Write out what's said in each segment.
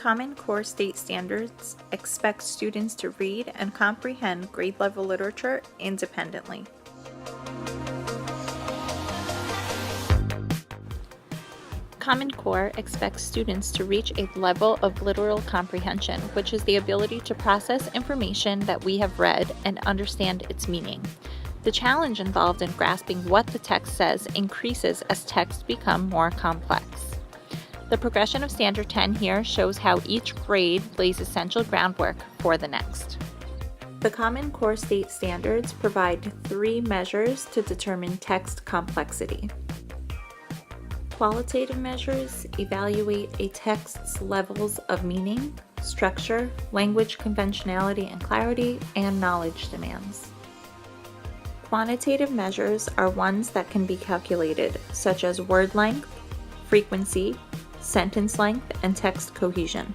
Common Core State Standards expect students to read and comprehend grade-level literature independently. Common Core expects students to reach a level of literal comprehension, which is the ability to process information that we have read and understand its meaning. The challenge involved in grasping what the text says increases as texts become more complex. The progression of Standard 10 here shows how each grade lays essential groundwork for the next. The Common Core State Standards provide 3 measures to determine text complexity. Qualitative measures evaluate a text's levels of meaning, structure, language conventionality and clarity, and knowledge demands. Quantitative measures are ones that can be calculated, such as word length, frequency, sentence length, and text cohesion.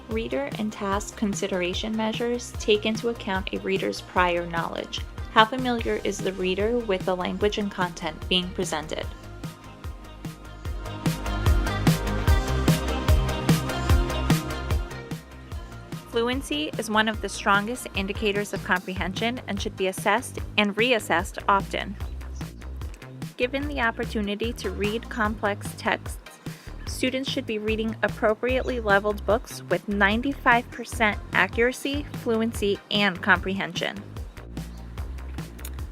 Reader and task consideration measures take into account a reader's prior knowledge. How familiar is the reader with the language and content being presented? Fluency is one of the strongest indicators of comprehension and should be assessed and reassessed often. Given the opportunity to read complex texts, students should be reading appropriately leveled books with 95% accuracy, fluency, and comprehension.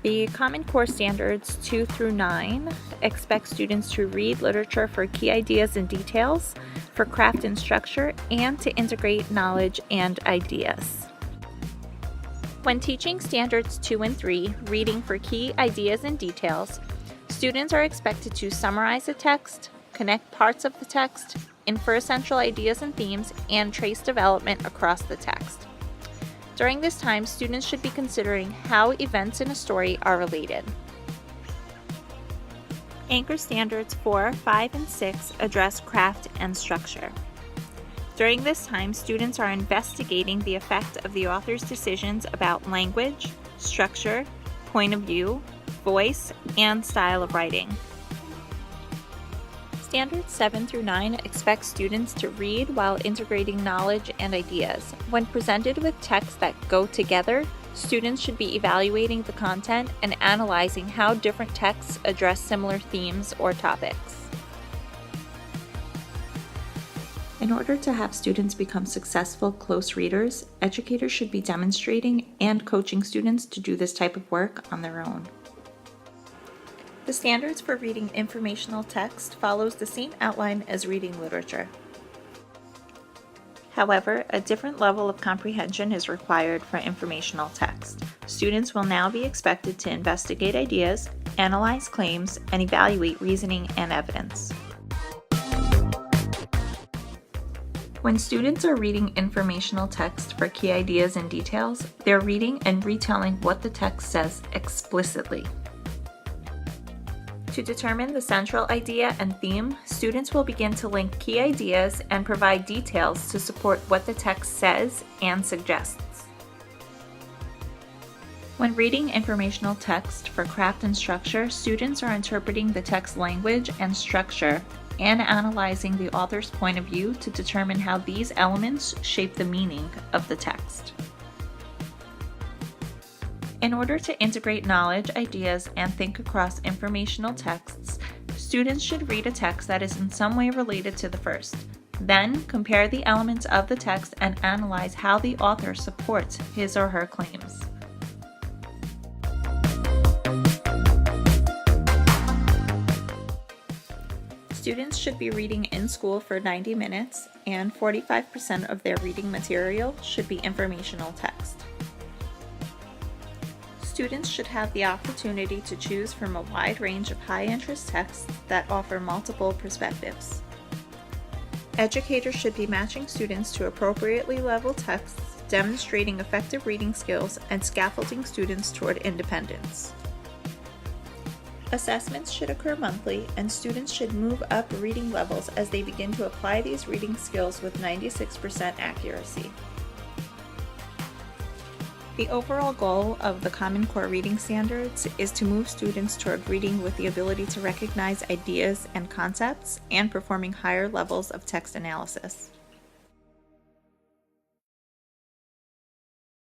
The Common Core Standards 2 through 9 expect students to read literature for key ideas and details, for craft and structure, and to integrate knowledge and ideas. When teaching Standards 2 and 3, reading for key ideas and details, students are expected to summarize the text, connect parts of the text, infer central ideas and themes, and trace development across the text. During this time, students should be considering how events in a story are related. Anchor Standards 4, 5, and 6 address craft and structure. During this time, students are investigating the effect of the author's decisions about language, structure, point of view, voice, and style of writing. Standards 7 through 9 expect students to read while integrating knowledge and ideas. When presented with texts that go together, students should be evaluating the content and analyzing how different texts address similar themes or topics. In order to have students become successful close readers, educators should be demonstrating and coaching students to do this type of work on their own. The standards for reading informational text follows the same outline as reading literature. However, a different level of comprehension is required for informational text. Students will now be expected to investigate ideas, analyze claims, and evaluate reasoning and evidence. When students are reading informational text for key ideas and details, they're reading and retelling what the text says explicitly. To determine the central idea and theme, students will begin to link key ideas and provide details to support what the text says and suggests. When reading informational text for craft and structure, students are interpreting the text language and structure and analyzing the author's point of view to determine how these elements shape the meaning of the text. In order to integrate knowledge, ideas, and think across informational texts, students should read a text that is in some way related to the first. Then, compare the elements of the text and analyze how the author supports his or her claims. Students should be reading in school for 90 minutes, and 45% of their reading material should be informational text. Students should have the opportunity to choose from a wide range of high-interest texts that offer multiple perspectives. Educators should be matching students to appropriately leveled texts, demonstrating effective reading skills, and scaffolding students toward independence. Assessments should occur monthly, and students should move up reading levels as they begin to apply these reading skills with 96% accuracy. The overall goal of the Common Core Reading Standards is to move students toward reading with the ability to recognize ideas and concepts and performing higher levels of text analysis.